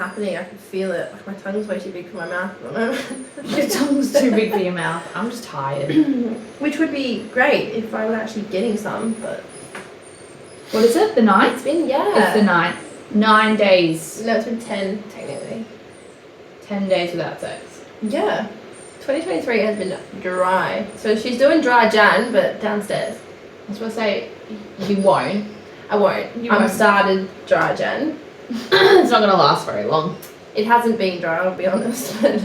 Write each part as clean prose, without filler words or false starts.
happening. I can feel it. Like, my tongue's way too big for my mouth at the moment. Your tongue's too big for your mouth. I'm just tired. Which would be great if I was actually getting some, but... What is it? The 9th? It's been, It's the 9th. 9 days. No, it's been 10, technically. 10 days without sex. Yeah. 2023 has been dry. So she's doing dry Jan, but downstairs. I was supposed to say, you won't. I won't. I'm started dry Jan. It's not going to last very long. It hasn't been dry, I'll be honest. We're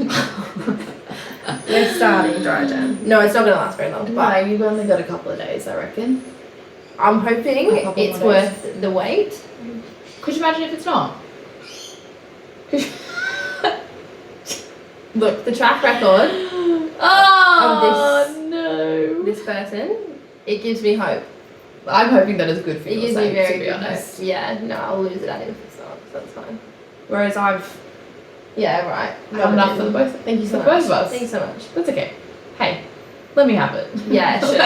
starting dry Jan. No, it's not going to last very long. But No, you've only got a couple of days, I reckon. I'm hoping it's worth the wait. Could you imagine if it's not? Look, the track record of this person, it gives me hope. I'm hoping that is good for It your gives sake, me very to be good honest. hope. Yeah, no, I'll lose it at him if it's not, so that's fine. Whereas I've Yeah, right. had enough for the both. Thank you so for much. both of us. Thank you so much. That's okay. Hey, let me have it. Yeah, sure. You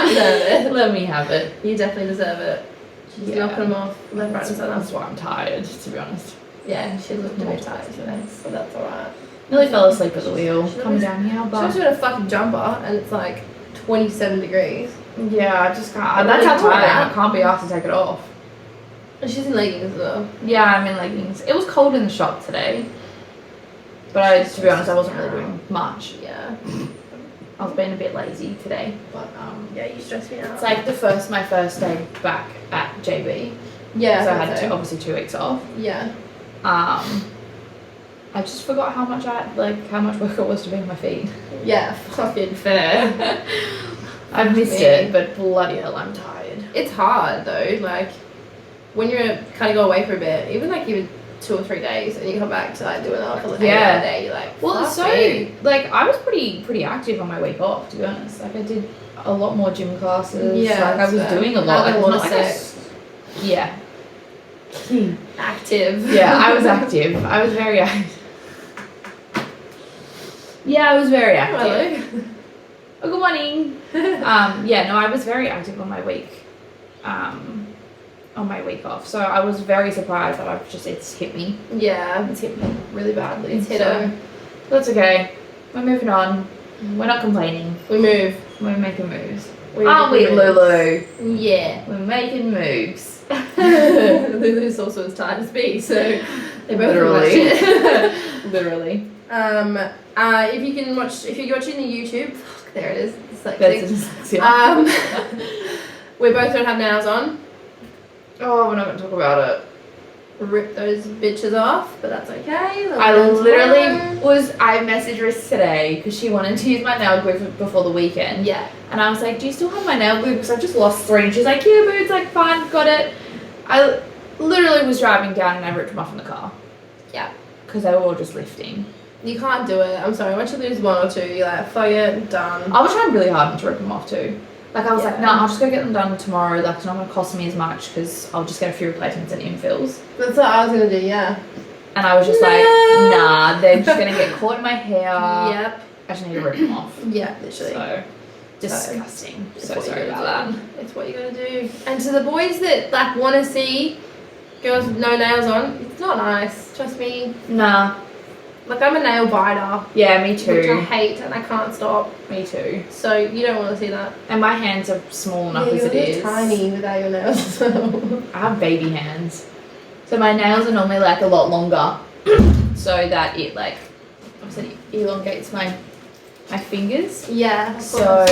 deserve it. Let me have it. You definitely deserve it. She's knocking them off left, right, and centre. That's why I'm tired, to be honest. Yeah, she looked a bit tired today, so that's alright. Nearly fell asleep at the wheel. Coming down here, She but was wearing a fucking jumper and it's like 27 degrees. yeah, I just can't. That's how tired I am. I can't be asked to take it off. And she's in leggings as well. Yeah, I'm in leggings. It was cold in the shop today, but to be honest, I wasn't really doing much. Yeah. I was being a bit lazy today, but Yeah, you stress me out. it's like my first day back at JB. Yeah. So I had obviously 2 weeks off. Yeah. I just forgot how much how much work it was to be on my feet. Yeah, fucking fair. I've missed it, but bloody hell, I'm tired. It's hard though, like when you're kind of go away for a bit, even 2 or 3 days, and you come back to like doing like a 8 hour day, you're like, well, it's so like I was pretty active on my week off, to be honest. Like I did a lot more gym classes. Yeah, like I was doing a lot. Had a lot of sex. Yeah. Active. Yeah, I was active. I was very active. Yeah, I was very active. Hello. Oh, good morning. Yeah, no, I was very active on my week. On my week off, so I was very surprised that it's hit me. Yeah, it's hit me really badly. It's hit so, her. That's okay. We're moving on. We're not complaining. We move. We're making moves. Aren't we, Lulu? Yeah. We're making moves. Lulu's also as tired as me, so they both literally. Literally. If you're watching the YouTube, fuck, there it is. Dyslexic. We both don't have nails on. Oh, we're not going to talk about it. Rip those bitches off, but that's okay. I messaged Riz today because she wanted to use my nail glue before the weekend. Yeah. And I was like, do you still have my nail glue? Because I've just lost 3. And she's like, yeah, but it's like fine, got it. I literally was driving down and I ripped them off in the car. Yeah. Because they were all just lifting. You can't do it. I'm sorry. Once you lose 1 or 2, you're like, fuck it, done. I was trying really hard not to rip them off too. Like I was like, nah, I'll just go get them done tomorrow. Like it's not going to cost me as much because I'll just get a few replacements and infills. That's what I was going to do, yeah. And I was just like, nah, they're just going to get caught in my hair. Yep. I just need to rip them off. Yeah, literally. So, disgusting. So It's sorry about that. It's what you got to do. And to the boys that like want to see girls with no nails on, it's not nice. Trust me. Nah. Like I'm a nail biter. Yeah, me too. Which I hate and I can't stop. Me too. So you don't want to see that. And my hands are small enough as it is. Tiny without your nails. I have baby hands. So my nails are normally like a lot longer. So that it like obviously elongates my fingers. Yeah. So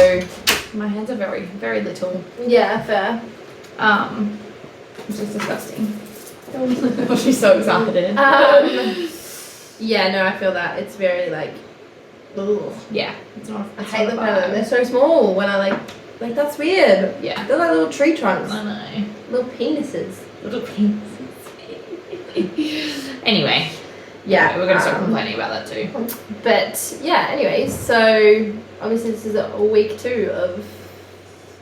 my hands are very, very little. Yeah, fair. It's just disgusting. Oh, she's so excited. Yeah, no, I feel that. It's very like, ugh. Yeah, it's not. I hate them when they're so small. When I like that's weird. Yeah, they're like little tree trunks. I know. Little penises. Little penises. Anyway, yeah, we're gonna start complaining about that too. But yeah, anyways, so obviously this is a week 2 of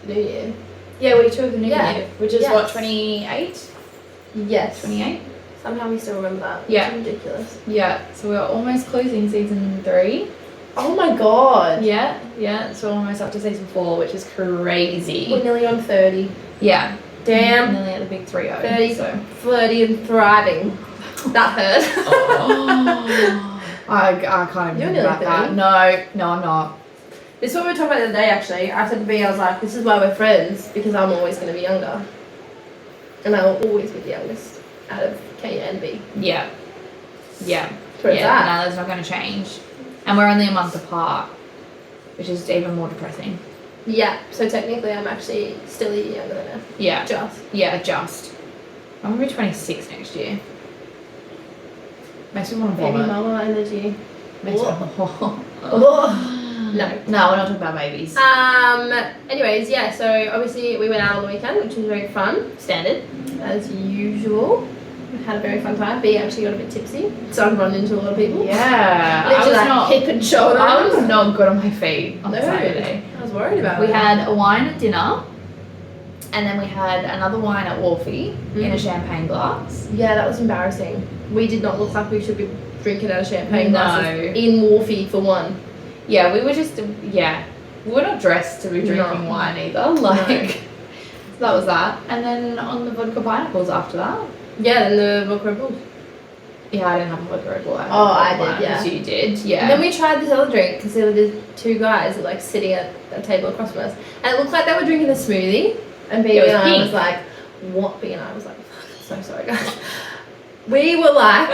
New Year. Yeah, week 2 of the New Year, which is what, 28? Yes. 28. Somehow we still remember that. Yeah. It's ridiculous. Yeah, so we're almost closing season 3. Oh my god. Yeah, so we're almost up to season 4, which is crazy. We're nearly on 30. Yeah. Damn. Nearly at the big 3-0. 30, so. flirty and thriving. That hurt. Oh. I can't even think about that. No, I'm not. This is what we were talking about the other day, actually. I said to B, I was like, this is why we're friends, because I'm always going to be younger. And I will always be the youngest out of K and B. Yeah. Yeah. So it's that. No, that's not going to change. And we're only a month apart, which is even more depressing. Yeah, so technically I'm actually still a year younger than her. Yeah. Just. I'm going to be 26 next year. Makes me want to vomit. Baby mama energy. Makes me No, we're not talking about babies. Anyways, yeah, so obviously we went out on the weekend, which was very fun. Standard. As usual. We had a very fun time. B actually got a bit tipsy, so I run into a lot of people. Yeah. Literally like hip and shoulder. I was not good on my feet on Saturday. I was worried about it. We had a wine at dinner, and then we had another wine at Wharfie in a champagne glass. Yeah, that was embarrassing. We did not look like we should be drinking out of champagne glasses in Wharfie for one. Yeah, we were just, we were not dressed to be drinking wine either. Like, so that was that. And then on the vodka pineapples after that. Yeah, then the vodka Red Bull. Yeah, I didn't have a vodka Red Bull. I did, yeah. You did, yeah. And then we tried this other drink because there were these two guys that like sitting at a table across from us. And it looked like they were drinking a smoothie. And B and I was like, what? B and I was like, so sorry guys. We were like,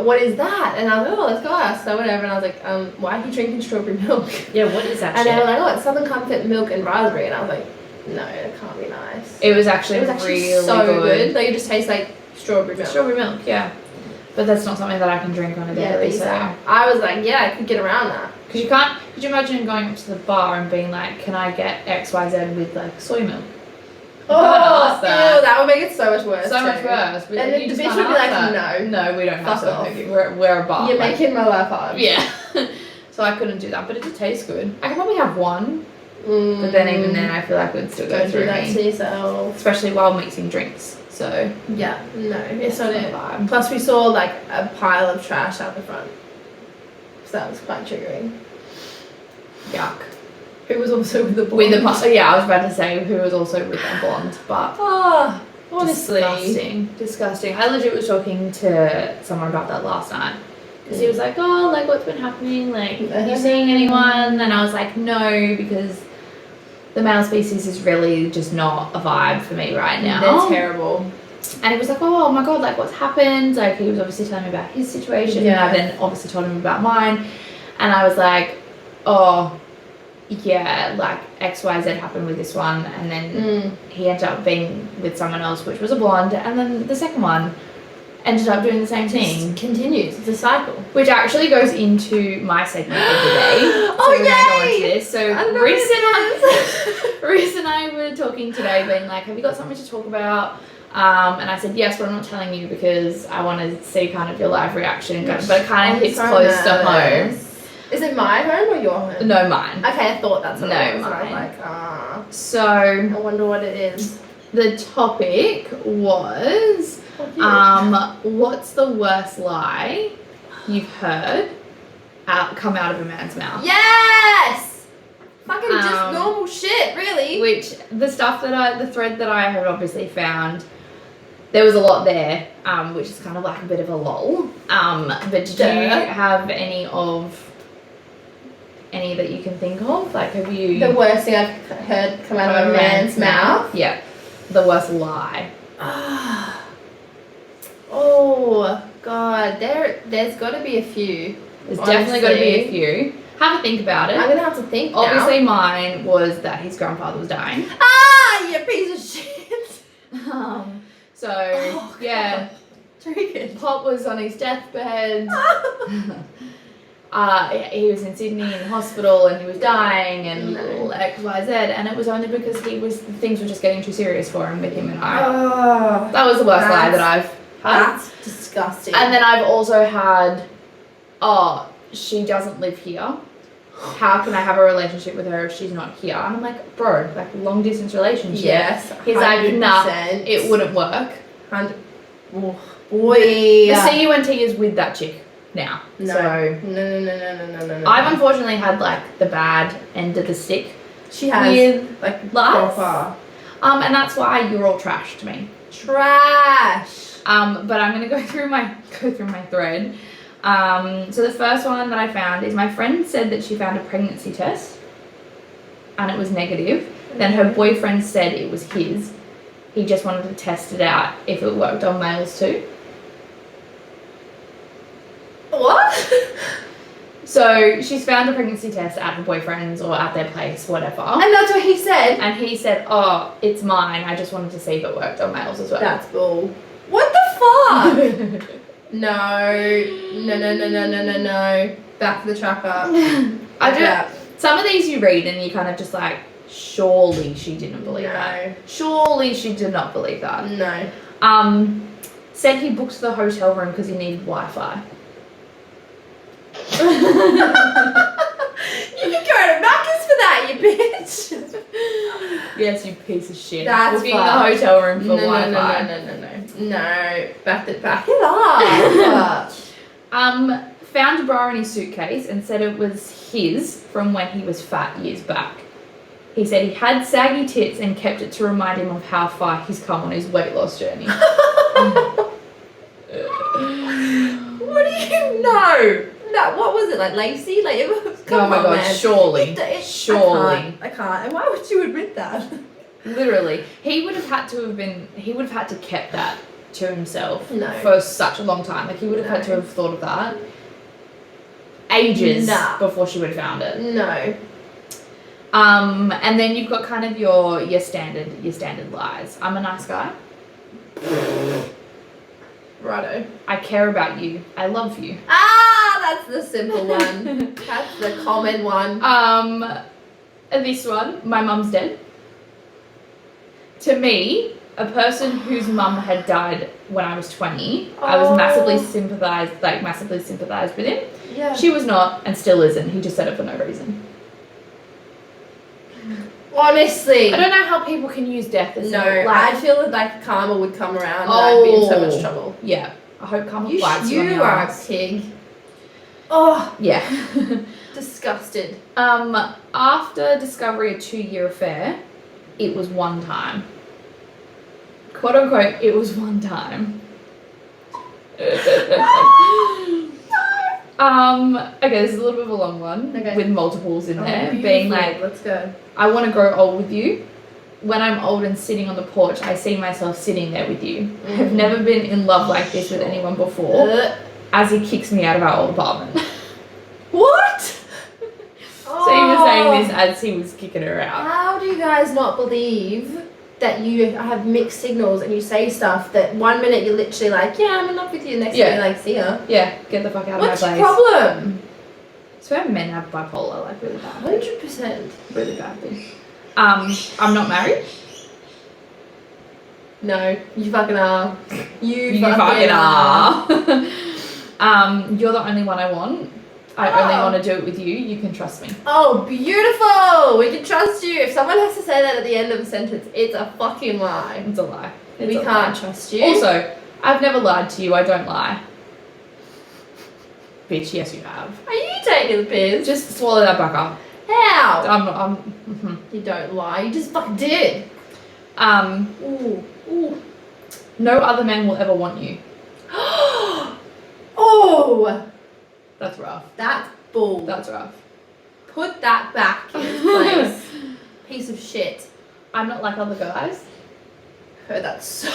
what is that? And I was like, oh, let's go ask. So whatever. And I was like, why are you drinking strawberry milk? Yeah, what is that and shit? they were like, oh, it's Southern Comfort milk and raspberry. And I was like, no, it can't be nice. It was actually really so good. Like, it just tastes like strawberry milk. Strawberry milk, yeah. But that's not something that I can drink on a daily. So I was like, yeah, I could get around that. Because you can't. Could you imagine going up to the bar and being like, can I get XYZ with like soy milk? Oh, that would make it so much worse. So much worse. And then the bitch would be like, no, we don't have soy milk. We're a bar. You're making my life hard. Yeah. So I couldn't do that, but it did taste good. I could probably have one, but then even then I feel like it would still go through that me. To yourself. Especially while mixing drinks. So yeah, no, it's not it. Plus we saw like a pile of trash out the front, so that was quite triggering. Yuck. Who was also with the blonde. Yeah, I was about to say who was also with a blonde, but honestly, disgusting. I legit was talking to someone about that last night because he was like, oh, like what's been happening? Like, are you seeing anyone? And I was like, no, because the male species is really just not a vibe for me right now. They're terrible. And he was like, oh my god, like what's happened? Like he was obviously telling me about his situation, and I then obviously told him about mine, and I was like, oh. Yeah, like XYZ happened with this one, and then he ended up being with someone else, which was a blonde, and then the second one ended up doing the same thing. It continues. It's a cycle. Which actually goes into my segment of the day. Oh, so we're going to go into this. So Reese and I were talking today, being like, have you got something to talk about? And I said, yes, but I'm not telling you because I want to see kind of your live reaction. But it kind of hits close to home. Is it my home or your home? No, mine. Okay, I thought that's what it was. Mine. I was like, So I wonder what it is. The topic was, what's the worst lie you've heard come out of a man's mouth? Yes! Fucking just normal shit, really. Which, the thread that I have obviously found, there was a lot there, which is kind of like a bit of a lull. But did you have any that you can think of? Like, have you... The worst thing I've heard come out of a man's mouth? Yeah. The worst lie. Oh, God. There's got to be a few. There's definitely got to be a few. Have a think about it. I'm going to have to think now. Obviously, mine was that his grandfather was dying. Ah, you piece of shit. Yeah. Triggered. Pop was on his deathbed. He was in Sydney in hospital and he was dying and XYZ, and it was only because things were just getting too serious for him with him and I. That was the worst lie that I've had. That's disgusting. And then I've also had, she doesn't live here. How can I have a relationship with her if she's not here? And I'm like, bro, like long distance relationship. Yes. He's like, nah, it wouldn't work. 100. Oh, boy. The CUNT is with that chick now. No. So No. I've unfortunately had like the bad end of the stick. She has. With like lies. proper. And that's why you're all trash to me. Trash. But I'm gonna go through my thread. So the first one that I found is my friend said that she found a pregnancy test and it was negative. Then her boyfriend said it was his. He just wanted to test it out if it worked on males too. What? So she's found a pregnancy test at her boyfriend's or at their place, whatever. And that's what he said. And he said, "Oh, it's mine. I just wanted to see if it worked on males as well." That's bull. What the fuck? No. Back to the tracker. Some of these you read and you kind of just like, surely she didn't believe that. Surely she did not believe that. No. Said he booked the hotel room because he needed Wi-Fi. You can go to Macca's for that, you bitch. Yes, you piece of shit. That's booking the hotel room for Wi-Fi. No. Back it up. Found a bra in his suitcase and said it was his from when he was fat years back. He said he had saggy tits and kept it to remind him of how far he's come on his weight loss journey. What do you know? What was it, like Lacey? Like, it was, come on, God, man. surely. I can't. And why would you admit that? Literally. He would have had to kept that to himself for such a long time. Like, he would have had to have thought of that ages before she would have found it. No. And then you've got kind of your standard lies. I'm a nice guy. Righto. I care about you. I love you. That's the simple one. That's the common one. This one, my mum's dead. To me, a person whose mum had died when I was 20, I was massively sympathized with him. Yeah. She was not and still isn't. He just said it for no reason. Honestly. I don't know how people can use death as I feel like karma would come around and I'd be in so much trouble. Yeah. I hope karma you bites you on the are ass. A pig. Oh. Yeah. Disgusted. After discovery a 2-year affair, it was one time. Quote unquote, it was one time. Okay, this is a little bit of a long one with multiples in there. Being like, let's go. I want to grow old with you. When I'm old and sitting on the porch, I see myself sitting there with you. I've never been in love like this with anyone before. As he kicks me out of our old apartment. What? So he was saying this as he was kicking her out. How do you guys not believe that you have mixed signals and you say stuff that 1 minute you're literally like, yeah, I'm in love with you, next minute you're like, see ya. Yeah, get the fuck out of my place. What's your problem? I swear men have bipolar, like really bad. 100%. Really bad thing. I'm not married. No, you fucking are. You fucking are. You're the only one I want. I only want to do it with you. You can trust me. Oh, beautiful. We can trust you. If someone has to say that at the end of a sentence, it's a fucking lie. It's a lie. We can't trust you. Also, I've never lied to you. I don't lie. Bitch, yes you have. Are you taking the piss? Just swallow that back up. How? You don't lie. You just fucking did. Ooh. No other man will ever want you. Oh! That's rough. That's bull. That's rough. Put that back in its place. Piece of shit. I'm not like other guys. Heard that so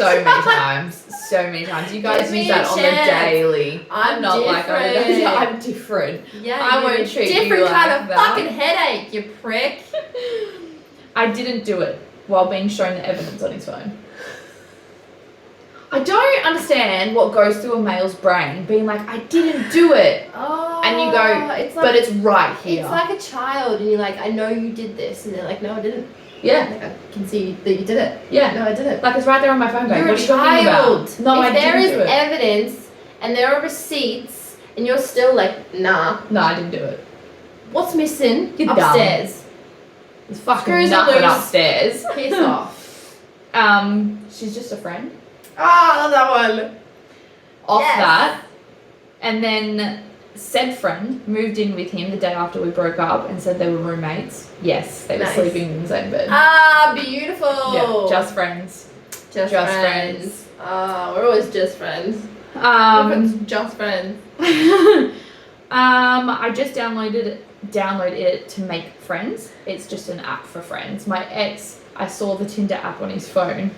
many times. So many times. You guys use that on the daily. I'm not different. like other guys. I'm different. Yeah, I won't treat you different like kind of that. fucking headache, you prick. I didn't do it while being shown the evidence on his phone. I don't understand what goes through a male's brain, being like, I didn't do it. Oh, and you go, it's like, but it's right here. It's like a child, and you're like, I know you did this, and they're like, no, I didn't. Yeah. Like, I can see that you did it. Yeah. No, I didn't. Like, it's right there on my phone. You're what a are you talking child. about? No, I didn't do it. If there is evidence, and there are receipts, and you're still like, nah. No, I didn't do it. What's missing? You're upstairs. It's fucking nothing upstairs. Piss off. She's just a friend. I love that one. Off that, and then said friend moved in with him the day after we broke up and said they were roommates. Yes, they were sleeping in the same bed. Beautiful. Yeah, just friends. Just friends. Oh, we're always just friends. Just friends. I just downloaded it to make friends. It's just an app for friends. My ex, I saw the Tinder app on his phone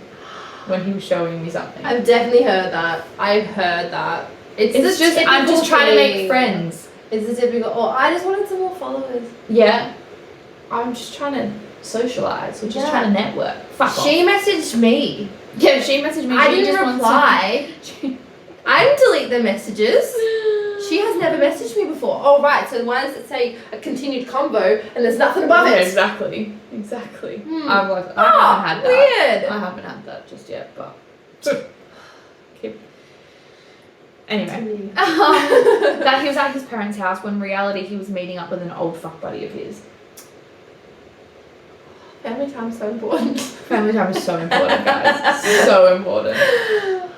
when he was showing me something. I've definitely heard that. I've heard that. It's just I'm just trying to make friends. It's the typical. Oh, I just wanted some more followers. Yeah, I'm just trying to socialize. We're just trying to network. Fuck off. She messaged me. Yeah, she messaged me. I didn't reply. I didn't delete the messages. She has never messaged me before. Oh, right. So why does it say a continued combo and there's nothing above it? Exactly. I'm like, I haven't had that. Weird. I haven't had that just yet, but keep. Anyway, that he was at his parents' house when in reality he was meeting up with an old fuck buddy of his. Family time's so important. Family time is so important, guys. So important.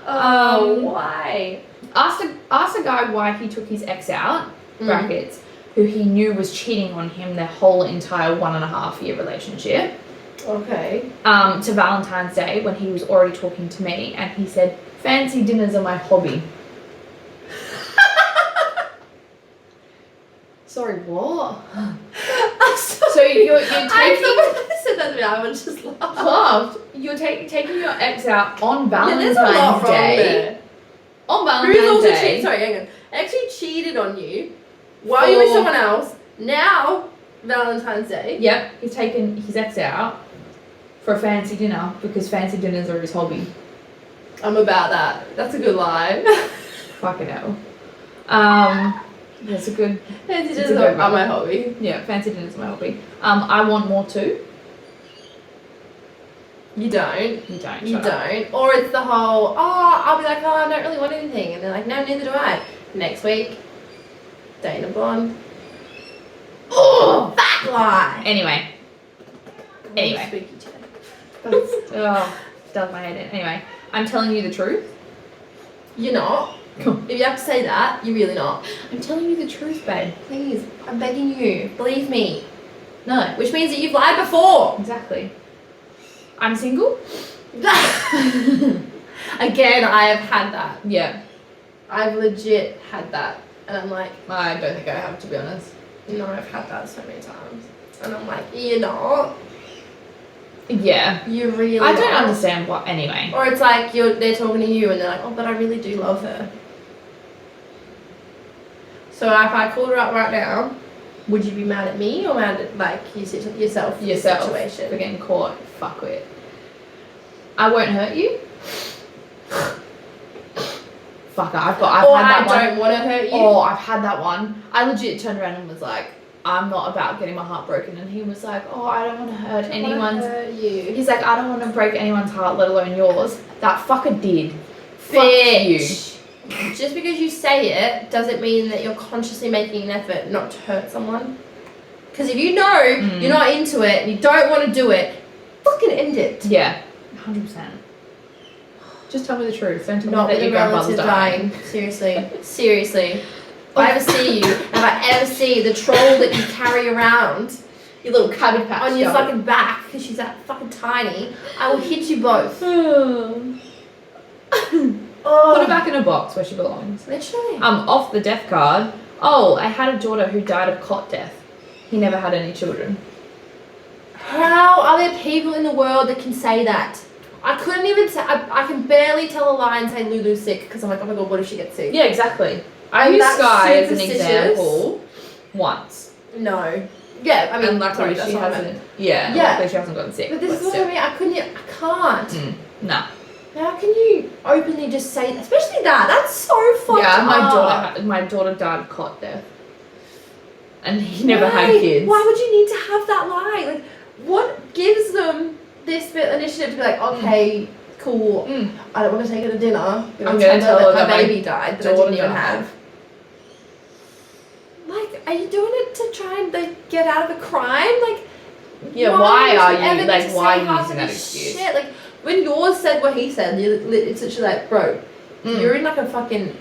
Why? Asked a guy why he took his ex out, brackets, who he knew was cheating on him their whole entire 1.5 year relationship. Okay. To Valentine's Day when he was already talking to me, and he said, "Fancy dinners are my hobby." Sorry, what? So you're taking. I said that to me. I would just laughed. You're taking your ex out on Valentine's Day. On Valentine's Who's also Day. Sorry, hang on. Actually cheated on you while you were with someone else. Now Valentine's Day. Yep, he's taken his ex out for a fancy dinner because fancy dinners are his hobby. I'm about that. That's a good line. Fucking hell. That's a good. Fancy dinners are my hobby. Yeah, fancy dinners are my hobby. I want more too. You don't. You don't. You don't. Or it's the whole, I'll be like, I don't really want anything. And they're like, no, neither do I. Next week, Dana Blonde. Oh, fat lie. Anyway. Spooky chat. Does my head in. Anyway, I'm telling you the truth. You're not. If you have to say that, you're really not. I'm telling you the truth, babe. Please, I'm begging you. Believe me. No. Which means that you've lied before. Exactly. I'm single. Again, I have had that. Yeah. I've legit had that. And I'm like, I don't think I have, to be honest. No, I've had that so many times. And I'm like, you're not. Yeah. You really I don't not. understand what, anyway. Or it's like they're talking to you and they're like, oh, but I really do love her. So if I called her up right now, would you be mad at me or mad at like yourself? Situation? For getting caught. Fuck it. I won't hurt you. Fuck it. I've had that one. I don't want to hurt you. Oh, I've had that one. I legit turned around and was like, I'm not about getting my heart broken. And he was like, oh, I don't want to hurt anyone's. He's like, I don't want to break anyone's heart, let alone yours. That fucker did. Fuck you. Just because you say it doesn't mean that you're consciously making an effort not to hurt someone. Because if you know you're not into it and you don't want to do it, fucking end it. Yeah, 100%. Just tell me the truth. Don't tell me that your grandfather's dying. Seriously. If I ever see you, if I ever see the troll that you carry around, your little Cabbage Patch on your fucking back, because she's that fucking tiny, I will hit you both. Put her back in a box where she belongs. Literally. Off the death card. Oh, I had a daughter who died of cot death. He never had any children. How are there people in the world that can say that? I couldn't even say, I can barely tell a lie and say Lulu's sick because I'm like, oh my god, what if she gets sick? Yeah, exactly. I used Sky as an example once. No. Yeah, I mean, and luckily she hasn't. Yeah, luckily she hasn't gotten sick. But this is what I mean. I can't. No. How can you openly just say that? Especially that? That's so fucked up. My daughter died of cot death. And he never had kids. Why would you need to have that lie? Like, what gives them this bit of initiative to be like, okay, cool, I don't want to take her to dinner. I'm going to tell her that my baby died that I didn't even have. Like, are you doing it to try and like get out of a crime? Like, yeah, why are you using that excuse? Shit? Like, when yours said what he said, it's literally like, bro, you're in like a fucking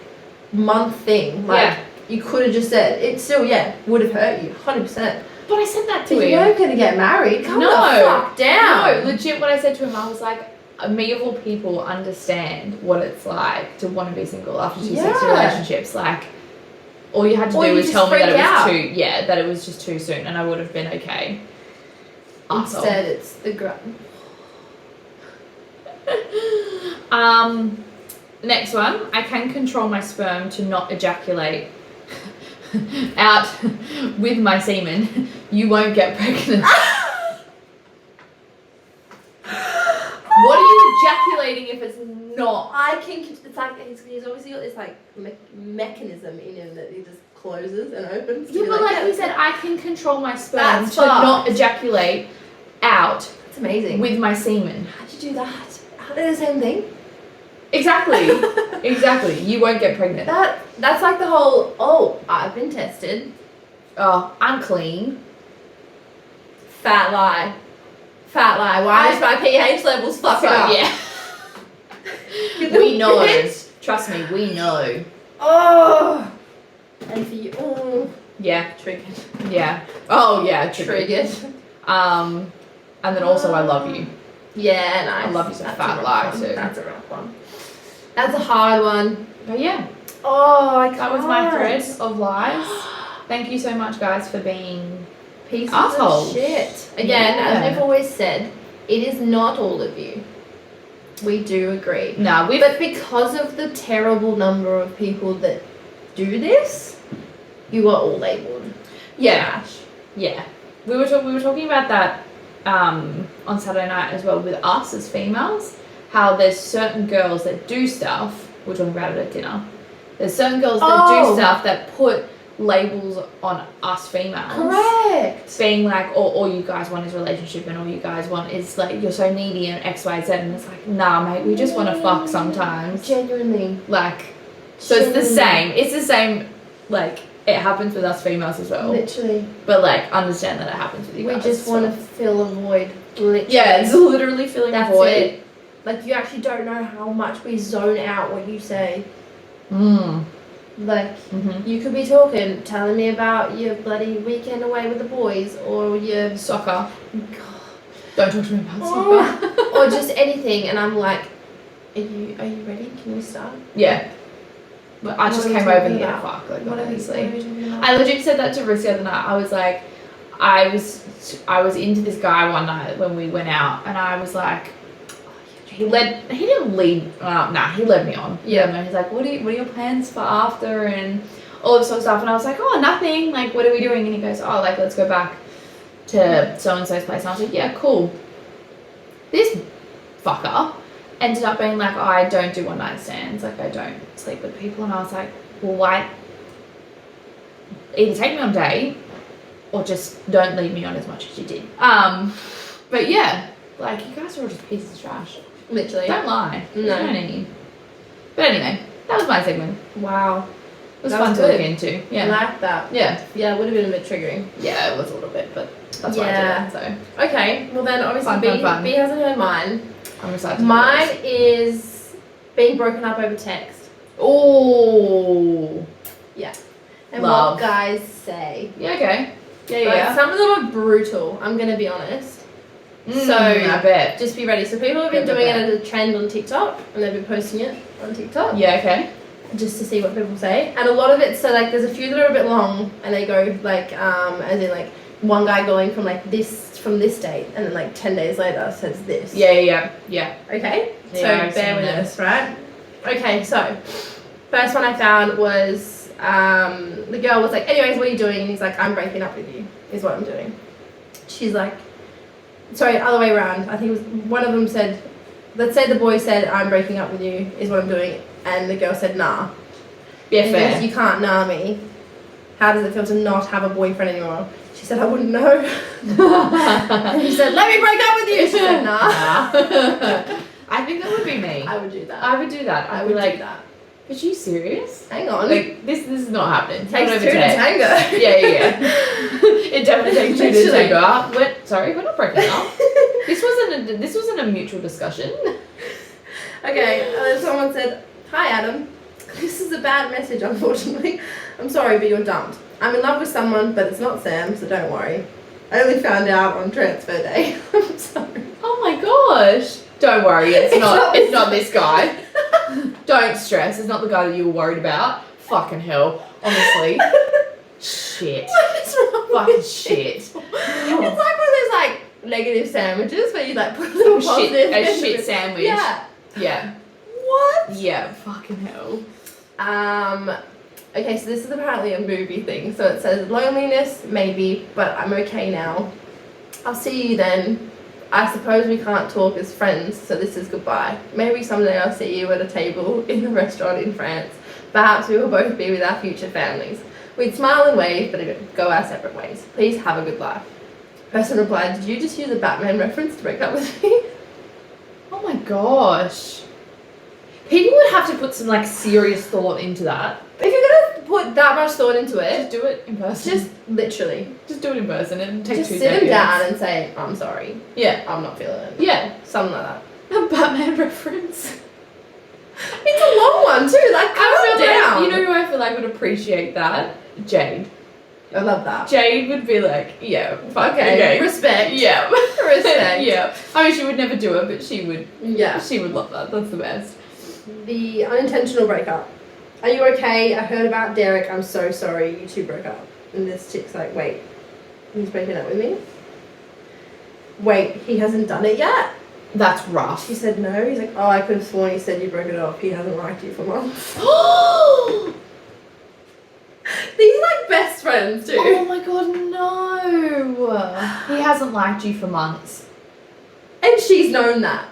month thing. Like, you could have just said, it still, would have hurt you, 100%. But I said that to him. If you weren't going to get married, calm the fuck down. No, legit what I said to him, I was like, me of all people understand what it's like to want to be single after 2 Yeah. 60 relationships. Like, all you had to Or do you was just tell me that freak out. that it was just too soon, and I would have been okay. Arsehole. Instead, it's the Next one. I can control my sperm to not ejaculate out with my semen. You won't get pregnant. What are you ejaculating if it's not? I can. It's like he's obviously got this like mechanism in him that he just closes and opens. Yeah, but like he said, I can control my sperm That's to not ejaculate out It's amazing. with my semen. How'd you do that? Aren't they the same thing? Exactly. Exactly. You won't get pregnant. That's like the whole. Oh, I've been tested. Oh, I'm clean. Fat lie. Fat lie. Why is my pH levels fucking up? Yeah. We know. Trust me, we know. Oh. And for you. Oh. Yeah. Triggered. Yeah. Oh yeah. Triggered. Triggered. And then also I love you. Yeah, nice. I love you so That's fat a rough lie one. too. That's a rough one. That's a hard one. But yeah, Oh, I can't. that was my thread of lies. Thank you so much, guys, for being Pieces assholes. of shit. Again, Yeah. as we've always said, it is not all of you. We do agree. No, But because of the terrible number of people that do this, you are all labelled trash. Yeah. We were talking about that on Saturday night as well with us as females. How there's certain girls that do stuff. We're talking about it at dinner. There's certain girls that do stuff that put labels on us females. Correct. Being like, all you guys want is relationship, and all you guys want is like, you're so needy and X, Y, Z, and it's like, nah, mate, we just want to fuck sometimes. Genuinely. Like, so it's the same. It's the same. Like, it happens with us females as well. Literally. But like, understand that it happens with you guys. We just want to fill a void. Literally. Yeah, it's literally filling a void. It. Like, you actually don't know how much we zone out what you say. Like, you could be telling me about your bloody weekend away with the boys, or your Soccer. God. Don't talk to me about soccer. Or just anything, and I'm like, are you ready? Can we start? Yeah. But I just What are we came over talking here, about? fuck, like, What are we honestly. talking about? I legit said that to Riz the other night. I was like, I was into this guy one night when we went out, and I was like, he led me on. Yeah. And he's like, what are your plans for after, and all this sort of stuff. And I was like, oh, nothing. Like, what are we doing? And he goes, oh, like, let's go back to so-and-so's place. And I was like, yeah, cool. This fucker ended up being like, oh, I don't do one-night stands. Like, I don't sleep with people. And I was like, well, why? Either take me on a date or just don't leave me on as much as you did. But yeah, like, you guys are all just pieces of trash. Literally. Don't lie. No. There's no need. But anyway, that was my segment. Wow. It was That fun was to good. look into. I Yeah. like that. Yeah. Yeah, it would have been a bit triggering. Yeah, it was a little bit, but that's why I did it. So Okay, well then obviously Fun. B hasn't heard mine. I'm excited. Mine is being broken up over text. Oh. And Love. what guys say. Yeah, okay. Yeah, Like, yeah. some of them are brutal, I'm going to be honest. So, I bet. just be ready. So people have been Yeah, doing it bet. as a trend on TikTok, and they've been posting it on TikTok. Yeah, okay. Just to see what people say. And a lot of it, so like there's a few that are a bit long, and they go like, as in like one guy going from like this, from this date, and then like 10 days later says this. Yeah. Okay? Yeah, So I've bear seen with them. us, right? Okay, so first one I found was the girl was like, anyways, what are you doing? And he's like, I'm breaking up with you, is what I'm doing. She's like, sorry, other way around. I think it was one of them said, let's say the boy said, I'm breaking up with you, is what I'm doing, and the girl said, nah. Yeah, And he fair. goes, you can't nah me. How does it feel to not have a boyfriend anymore? She said, I wouldn't know. And he said, let me break up with you. She said, nah. I think that would be me. I would do that. I would do that. I I'd would be like, do that. are you serious? Hang on. Like, this is not happening. Takes Not two over to today. tango. Yeah. It definitely takes two to Literally. tango. We're not breaking up. This wasn't a mutual discussion. Okay, and then someone said, hi Adam, this is a bad message unfortunately. I'm sorry, but you're dumped. I'm in love with someone, but it's not Sam, so don't worry. I only found out on transfer day. I'm sorry. Oh my gosh. Don't worry, it's not this guy. Don't stress, it's not the guy that you were worried about. Fucking hell, honestly. Shit. What is wrong Fucking with shit. It's like one of those like negative sandwiches where you like put a little positive. A shit sandwich. Yeah. Yeah. What? Yeah, fucking hell. Okay, so this is apparently a movie thing. So it says loneliness, maybe, but I'm okay now. I'll see you then. I suppose we can't talk as friends, so this is goodbye. Maybe someday I'll see you at a table in a restaurant in France. Perhaps we will both be with our future families. We'd smile and wave, but go our separate ways. Please have a good life. Person replied, did you just use a Batman reference to break up with me? Oh my gosh. People would have to put some like serious thought into that. If you're gonna put that much thought into it, Just do it in person. just literally. Just do it in person and take Just 2 sit seconds. him down and say, I'm sorry. Yeah. I'm not feeling it. Yeah. Something like that. A Batman reference. It's a long one too, like calm down. You know who I feel like would appreciate that? Jade. I love that. Jade would be like, yeah, fuck, Okay, respect. Yeah. Respect. Yeah. I mean, she would never do it, but she would. Yeah. She would love that. That's the best. The unintentional breakup. Are you okay? I heard about Derek. I'm so sorry. You two broke up. And this chick's like, wait, he's breaking up with me? Wait, he hasn't done it yet? That's rough. She said no. He's like, oh, I could have sworn he said you broke it off. He hasn't liked you for months. These are like best friends too. Oh my god, no. He hasn't liked you for months. And she's known that.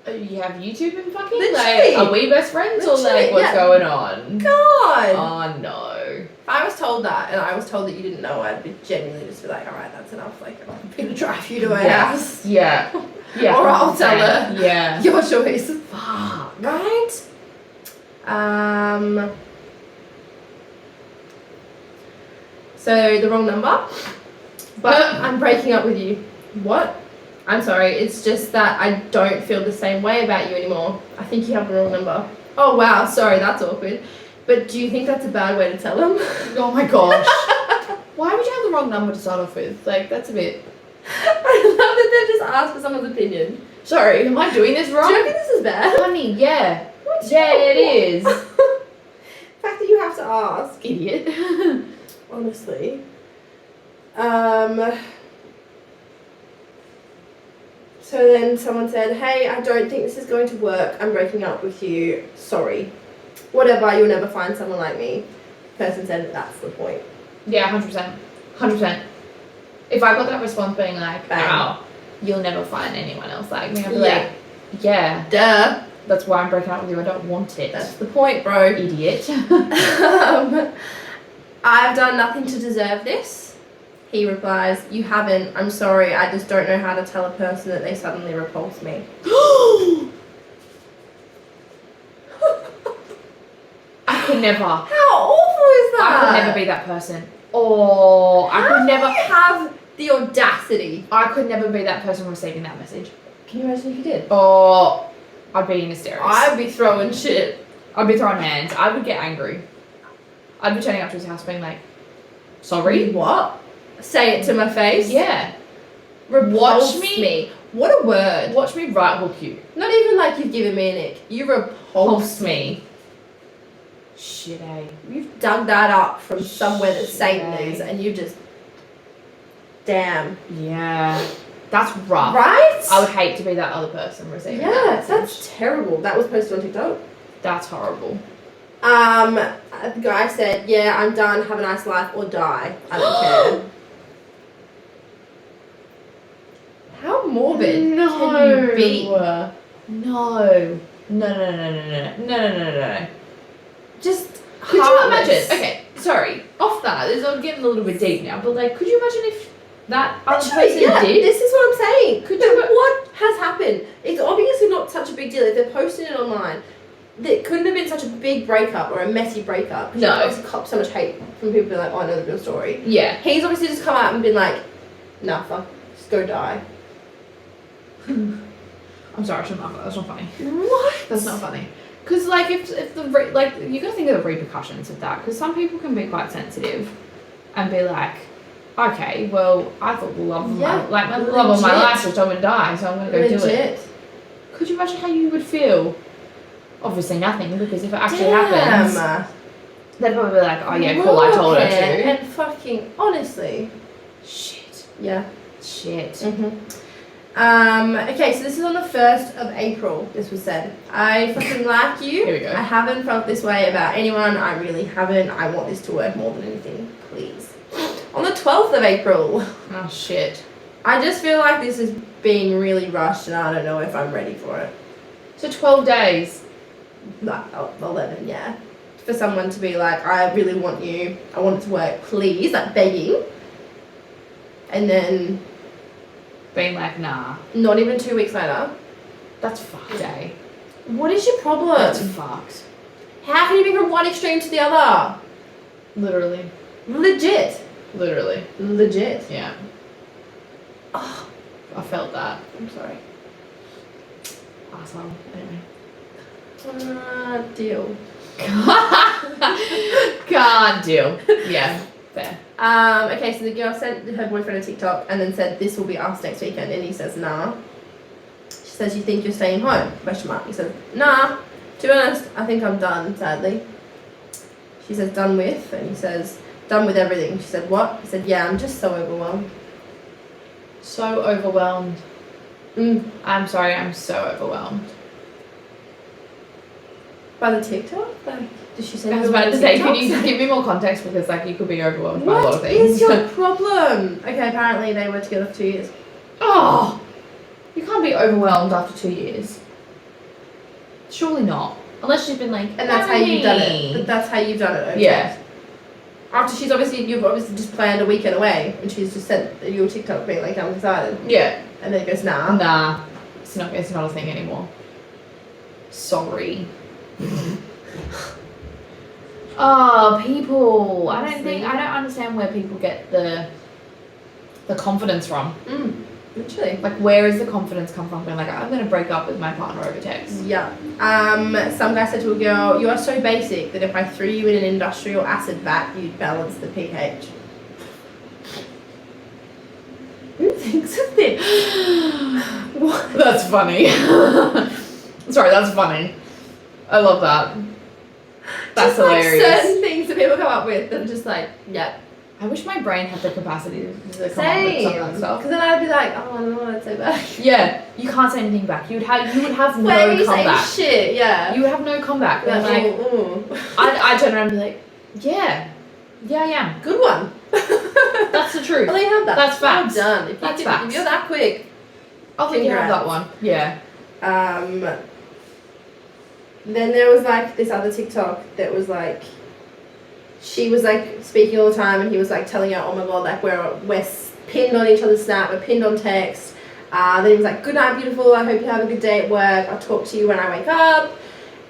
You have YouTube and fucking? Literally. Like, are we best friends or Literally, like what's yeah. going on? God. Oh no. If I was told that and I was told that you didn't know, I'd be genuinely just be like, alright, that's enough. Like, I'm gonna drive you to her house. Yeah. Yeah. Or I'll tell her. Yeah. Your choice. Fuck. Right? So the wrong number. But I'm breaking up with you. What? I'm sorry, it's just that I don't feel the same way about you anymore. I think you have the wrong number. Oh wow, sorry, that's awkward. But do you think that's a bad way to tell them? Oh my gosh. Why would you have the wrong number to start off with? Like, that's a bit... I love that they've just asked for someone's opinion. Sorry, am I doing this wrong? Do you reckon this is bad? Honey, yeah. Yeah, it is. The fact that you have to ask. Idiot. Honestly. So then someone said, hey, I don't think this is going to work. I'm breaking up with you. Sorry. Whatever, you'll never find someone like me. Person said that's the point. Yeah, 100%. 100%. If I got that response being like, wow, you'll never find anyone else like me, I'd be like, yeah. Duh. That's why I'm breaking up with you. I don't want it. That's the point, bro. Idiot. I've done nothing to deserve this. He replies, you haven't. I'm sorry. I just don't know how to tell a person that they suddenly repulse me. I could never. How awful is that? I could never be that person. Oh, I could never have the audacity. I could never be that person receiving that message. Can you imagine if you did? Oh, I'd be in hysterics. I'd be throwing shit. I'd be throwing hands. I would get angry. I'd be turning up to his house being like, sorry? What? Say it to my face? Yeah. Repulse Watch me. What a word. Watch me right hook you. Not even like you've given me an ick. You repulsed me. Shit, eh? You've dug that up from somewhere that Satan eh? is and you just... Damn. Yeah. That's rough. Right? I would hate to be that other person receiving that Yeah, message. that's terrible. That was posted on TikTok. That's horrible. The guy said, yeah, I'm done. Have a nice life or die. I don't care. How morbid can you be? No. No. Just could heartless. you imagine? Okay, sorry. Off that, I'm getting a little bit deep now, but like, could you imagine if that other person did? This is what I'm saying. Could But you? what has happened? It's obviously not such a big deal. If they're posting it online, it couldn't have been such a big breakup or a messy breakup. No. It's copped so much hate from people being like, oh, I know the real story. Yeah. He's obviously just come out and been like, nah, fuck, just go die. I'm sorry, I shouldn't laugh at that. That's not funny. What? That's not funny. Because like if the like you gotta think of the repercussions of that. Because some people can be quite sensitive, and be like, okay, well, I thought the love of Yeah, my love of my life was going to die, so I'm going to go do it. Legit. Could you imagine how you would feel? Obviously nothing, because if it actually happens, they'd probably be like, oh yeah, cool, I told her to. And fucking, honestly. Shit. Yeah. Shit. Okay, so this is on the 1st of April, this was said. I fucking like you. Here we go. I haven't felt this way about anyone. I really haven't. I want this to work more than anything. Please. On the 12th of April. Oh, shit. I just feel like this is being really rushed and I don't know if I'm ready for it. So 12 days. Like, 11, yeah. For someone to be like, I really want you. I want it to work, please. Like, begging. And then... Being like, nah. Not even 2 weeks later. That's fucked, eh? What is your problem? That's fucked. How can you be from one extreme to the other? Literally. Legit. Legit. Yeah. Oh, I felt that. I'm sorry. Asshole. Anyway. Deal. Can't deal. Yeah, fair. Okay, so the girl sent her boyfriend a TikTok and then said, this will be us next weekend. And he says, nah. She says, you think you're staying home? Question mark. He says, nah. To be honest, I think I'm done, sadly. She says, done with? And he says, done with everything. She said, what? He said, yeah, I'm just so overwhelmed. So overwhelmed. I'm sorry, I'm so overwhelmed. By the TikTok? Like, did she say? I was about to say, can you give me more context, because like you could be overwhelmed by a lot of things. What is your problem? Okay, apparently they were together for 2 years. Oh, you can't be overwhelmed after 2 years. Surely not, unless she's been like. And that's how you've done it. But that's how you've done it. Okay. Yeah. After you've obviously just planned a weekend away, and she's just sent you a TikTok being like, I'm excited. Yeah. And then it goes, nah. Nah, it's not a thing anymore. Sorry. Oh, people! I don't understand where people get the confidence from. Literally. Like, where does the confidence come from? Being like, I'm gonna break up with my partner over text. Yeah. Some guy said to a girl, you are so basic that if I threw you in an industrial acid vat, you'd balance the pH. Who thinks of this? What? That's funny. Sorry, that's funny. I love that. That's just hilarious. Like certain things that people come up with that are just like, yeah. I wish my brain had the capacity to come up with some Same. of that stuff. Because then I'd be like, oh, I don't know what I'd say back. Yeah, you can't say anything back. You would have no when you comeback. Say shit, yeah. You would have no comeback. Like, I'd turn around and be like, yeah, I am. Good one. That's the truth. Well, you have that. That's facts. Well done. That's facts. If you're that quick, I'll think you have that one. Yeah. Then there was like this other TikTok that was like, she was like speaking all the time and he was like telling her, oh my god, like we're pinned on each other's snap, we're pinned on text. Then he was like, good night beautiful, I hope you have a good day at work, I'll talk to you when I wake up.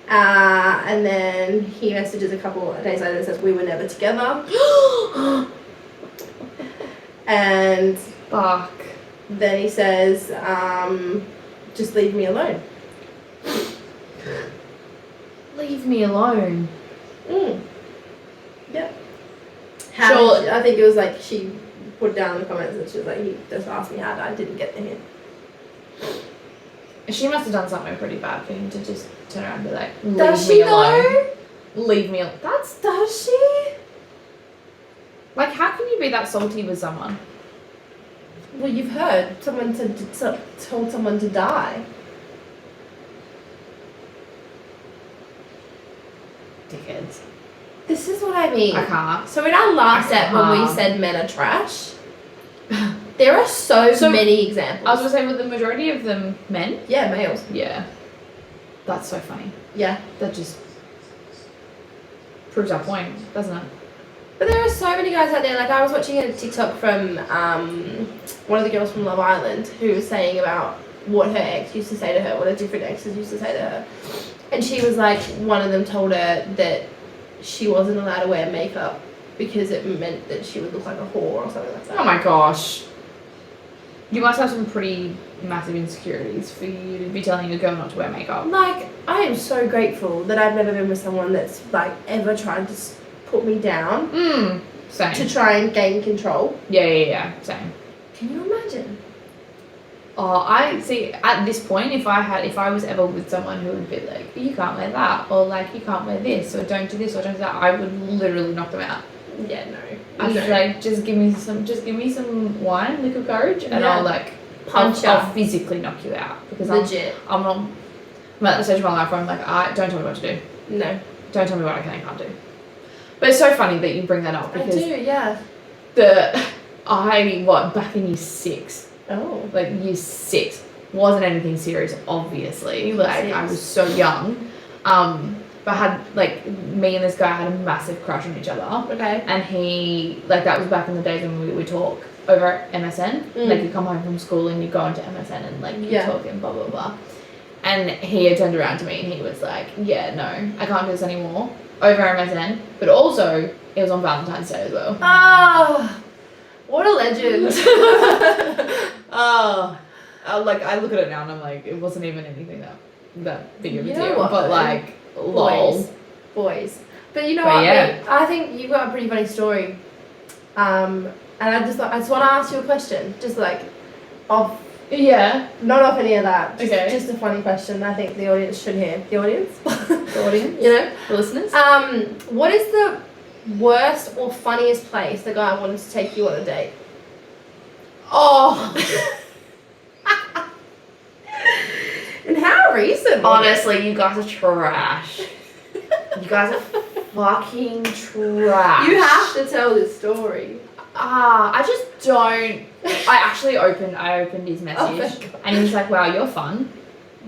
And then he messages a couple of days later and says, we were never together. And fuck. Then he says, just leave me alone. Leave me alone. Yep. Sure. I think it was like she put down in the comments and she was like, he just asked me how I didn't get the hint. She must have done something pretty bad for him to just turn around and be like, leave does me she alone. though? Leave me alone. Does she? Like, how can you be that salty with someone? Well, you've heard someone told someone to die. Dickheads. This is what I mean. I can't. So in our last set when we said men are trash, there are so many examples. I was going to say, were the majority of them men? Yeah, males. Yeah. That's so funny. Yeah. That just proves our point, doesn't it? But there are so many guys out there. Like, I was watching a TikTok from one of the girls from Love Island who was saying about what her ex used to say to her, what her different exes used to say to her. And she was like, one of them told her that she wasn't allowed to wear makeup because it meant that she would look like a whore or something like that. Oh my gosh. You must have some pretty massive insecurities for you to be telling a girl not to wear makeup. Like, I am so grateful that I've never been with someone that's like ever tried to put me down. Same. to try and gain control. Yeah. Same. Can you imagine? Oh, I see. At this point, if I was ever with someone who would be like, you can't wear that, or like you can't wear this, or don't do this, or don't do that, I would literally knock them out. Yeah, no. I'd be like, just give me some wine, liquor courage, and Yeah. I'll like Punch I'll physically knock you out because Legit. I'm at the stage of my life where I'm like, don't tell me what to do. No. Don't tell me what I can and can't do. But it's so funny that you bring that up because I do, yeah. back in year 6. Oh. Like year 6 wasn't anything serious, obviously. Like I was so young. But had like me and this guy had a massive crush on each other. Okay. And he that was back in the days when we talk over MSN. Like you come home from school and you go into MSN and like you talk and blah blah blah. And he had turned around to me and he was like, yeah, no, I can't do this anymore over MSN. But also it was on Valentine's Day as well. Oh, what a legend. Like I look at it now and I'm like, it wasn't even anything that big of a You know deal. what, But though? like, lol. Boys. But you know But what? yeah. Mate? I think you've got a pretty funny story. And I just want to ask you a question, just like off. Yeah. Not off any of that. Okay. Just a funny question. I think the audience should hear. The audience. The audience. You know. The listeners. What is the worst or funniest place the guy wanted to take you on a date? Oh. And how recent? Honestly, you guys are trash. You guys are fucking trash. You have to tell this story. I just don't. I opened his message my God. and he was like, wow, you're fun.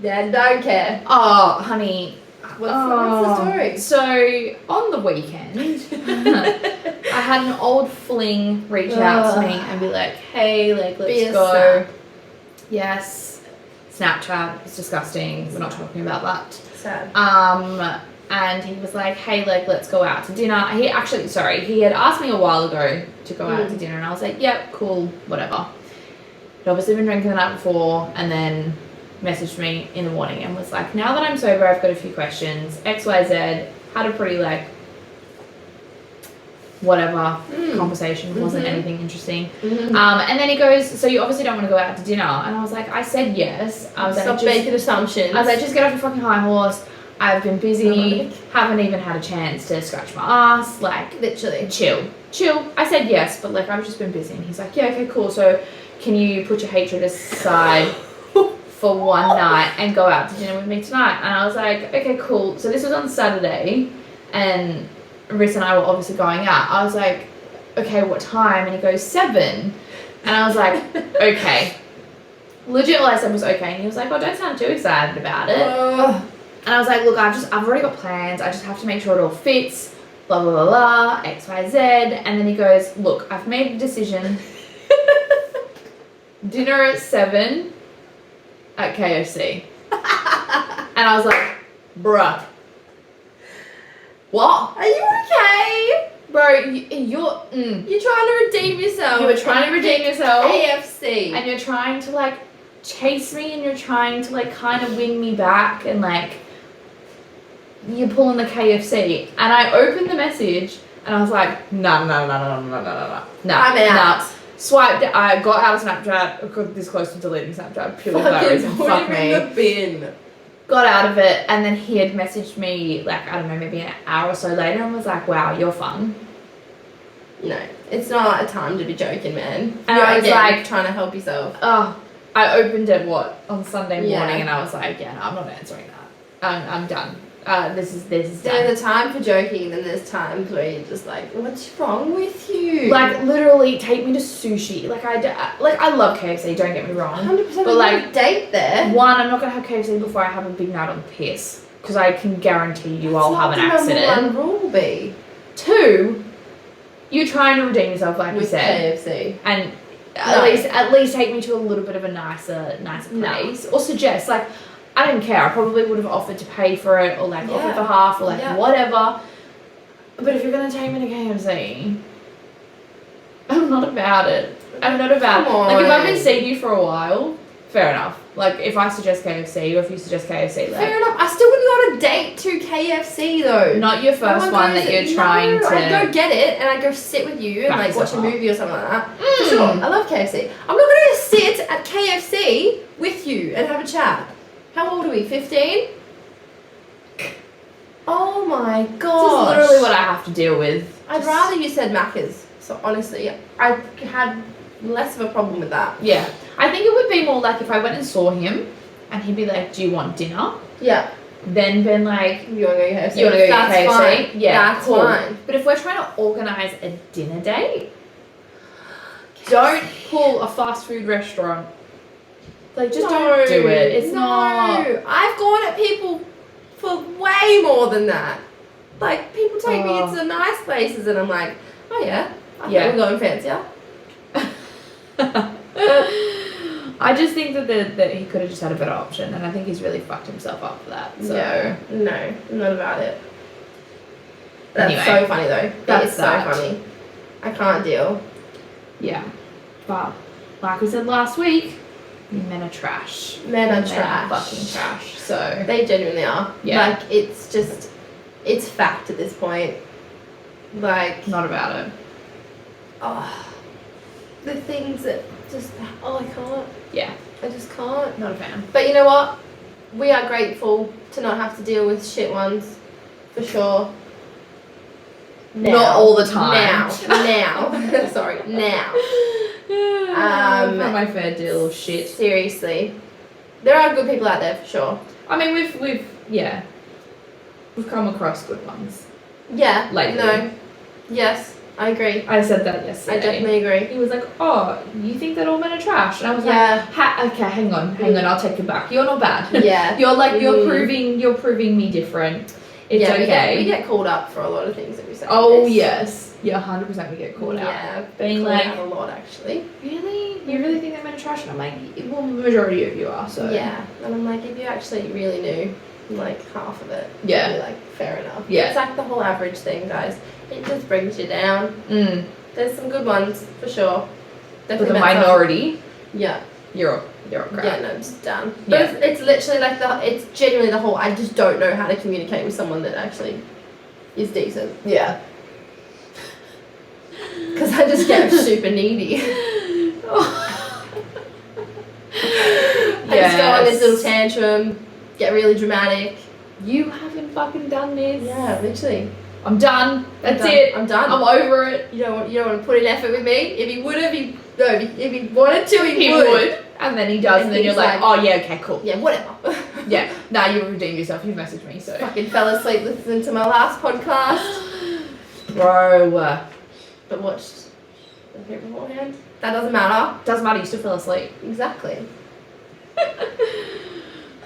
Yeah, don't care. Oh, honey. What's the story? So, on the weekend, I had an old fling reach out to me and be like, hey, like, let's go. Snap. Yes. Snapchat is disgusting. We're not talking about that. Sad. And he was like, hey, like, let's go out to dinner. He had asked me a while ago to go out to dinner, and I was like, yep, cool, whatever. He'd obviously been drinking the night before, and then messaged me in the morning and was like, now that I'm sober, I've got a few questions, XYZ, had a pretty, like, whatever conversation, wasn't anything interesting. And then he goes, so you obviously don't want to go out to dinner? And I was like, I said yes. I was Stop making assumptions. I was like, just get off your fucking high horse. I've been busy, haven't even had a chance to scratch my ass, like, literally. Chill. I said yes, but like, I've just been busy. And he's like, yeah, okay, cool. So can you put your hatred aside for one night and go out to dinner with me tonight? And I was like, okay, cool. So this was on Saturday, and Riss and I were obviously going out. I was like, okay, what time? And he goes, 7. And I was like, okay. Legit, all I said was okay. And he was like, oh, don't sound too excited about it. And I was like, look, I've already got plans. I just have to make sure it all fits. Blah, blah, blah, blah, X, Y, Z. And then he goes, look, I've made a decision. Dinner at 7 at KFC. And I was like, bruh. What? Are you okay? Bro, you're trying to redeem yourself. You were trying to redeem yourself. AFC. And you're trying to, like, chase me, and you're trying to, like, kind of win me back, and, like, you're pulling the KFC. And I opened the message, and I was like, no. I'm out. Swiped, I got out of Snapchat. I got this close to deleting Snapchat purely for that reason. Fuck me. in the bin. Got out of it, and then he had messaged me, like, I don't know, maybe an hour or so later, and was like, wow, you're fun. No, it's not a time to be joking, man. And I was like, trying to help yourself. Oh, I opened it, on Sunday morning, Yeah. and I was like, yeah, no, I'm not answering that. I'm done. This is done. There's a time for joking, and there's times where you're just like, what's wrong with you? Like, literally, take me to sushi. Like, I love KFC, don't get me wrong. 100%. But, like, date there. One, I'm not going to have KFC before I have a big night on the piss. Because I can guarantee you I'll have an accident. That's what the number 1 rule be. 2, you're trying to redeem yourself, like with you said. KFC. And at least take me to a little bit of a nicer place. Or suggest, like, I didn't care. I probably would have offered to pay for it, or like offer for half, or like whatever. But if you're gonna take me to KFC, I'm not about it. I'm not about it. Like, if I've been seeing you for a while, fair enough. Like, if I suggest KFC or if you suggest KFC, like... Fair enough. I still wouldn't go on a date to KFC, though. Not your first one that you're trying to... I'd go get it and I'd go sit with you and, like, watch a movie or something like that. For sure. I love KFC. I'm not going to sit at KFC with you and have a chat. How old are we? 15? Oh, my gosh. This is literally what I have to deal with. I'd rather you said Macca's. So, honestly, I had less of a problem with that. Yeah. I think it would be more like if I went and saw him and he'd be like, do you want dinner? Yeah. Then been like, you want to go get KFC? You want to go get KFC? Fine. Yeah, that's cool. fine. But if we're trying to organise a dinner date, don't pull a fast food restaurant. Like, just don't do it. It's not. I've gone at people for way more than that. Like, people take me into nice places and I'm like, oh yeah, I think we're going fancier. I just think that he could have just had a better option, and I think he's really fucked himself up for that. So. Yeah, no, not about it. That's anyway, so funny though. That's so that. funny. I can't deal. Yeah, but like we said last week, men are trash. Men are trash. Fucking trash. So they genuinely are. Yeah. Like it's fact at this point. Like not about it. Oh, the things that just I can't. Yeah. I just can't. Not a fan. But you know what? We are grateful to not have to deal with shit ones, for sure. Now. Not all the time. Now. Sorry, now. I've had my fair deal of shit. Seriously. There are good people out there, for sure. I mean, we've come across good ones. Yeah. Lately. No. Yes, I agree. I said that yesterday. I definitely agree. He was like, oh, you think that all men are trash? And I was Yeah. like, okay, hang on, I'll take it back. You're not bad. Yeah. You're proving me different. It's okay. We get called up for a lot of things that we say. Oh, yes. Yeah, 100% we get called out. Yeah. Being called like, out a lot, actually. really? You really think that men are trash? And I'm like, well, the majority of you are, so. Yeah. And I'm like, if you actually really knew, like, half of it, yeah. you'd be like, fair enough. Yeah. It's like the whole average thing, guys. It just brings you down. Mm. There's some good ones, for sure. But the minority, yeah. You're crap. Yeah, no, just done. But Yeah. it's literally like it's genuinely the whole, I just don't know how to communicate with someone that actually is decent. Yeah. Because I just get super needy. I just go on this little tantrum, get really dramatic. You haven't fucking done this. Yeah, literally. I'm done. That's I'm done. it. I'm done. I'm over it. You don't want to put in effort with me. If he would have, if he wanted to, he would. And then he does, and then you're like, oh yeah, okay, cool. Yeah, whatever. Yeah. Nah, you redeemed yourself. You've messaged me, so. Fucking fell asleep listening to my last podcast. Bro. But watched the bit beforehand. That doesn't matter. Doesn't matter, you still fell asleep. Exactly.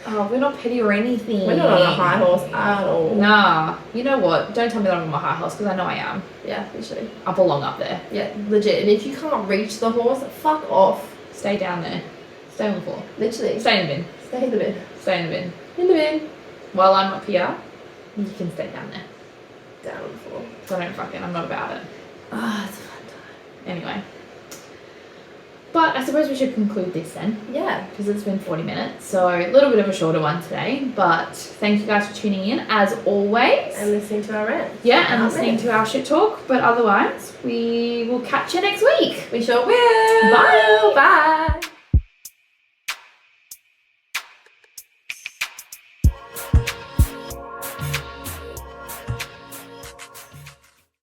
Oh, we're not petty or anything. We're not on a high horse at all. Nah. You know what? Don't tell me that I'm on my high horse, because I know I am. Yeah, literally. I belong up there. Yeah, legit. And if you can't reach the horse, fuck off. Stay down there. Stay on the floor. Literally. Stay in the bin. Stay in the bin. Stay in the bin. In the bin. While I'm up here, you can stay down there. Down on the floor. So I don't fucking, I'm not about it. Ah, it's a fun time. Anyway. But I suppose we should conclude this then. Yeah. Because it's been 40 minutes. So a little bit of a shorter one today. But thank you guys for tuning in as always. And listening to our rants. Yeah, and listening to our shit talk. But otherwise, we will catch you next week. We sure will. Bye. Bye.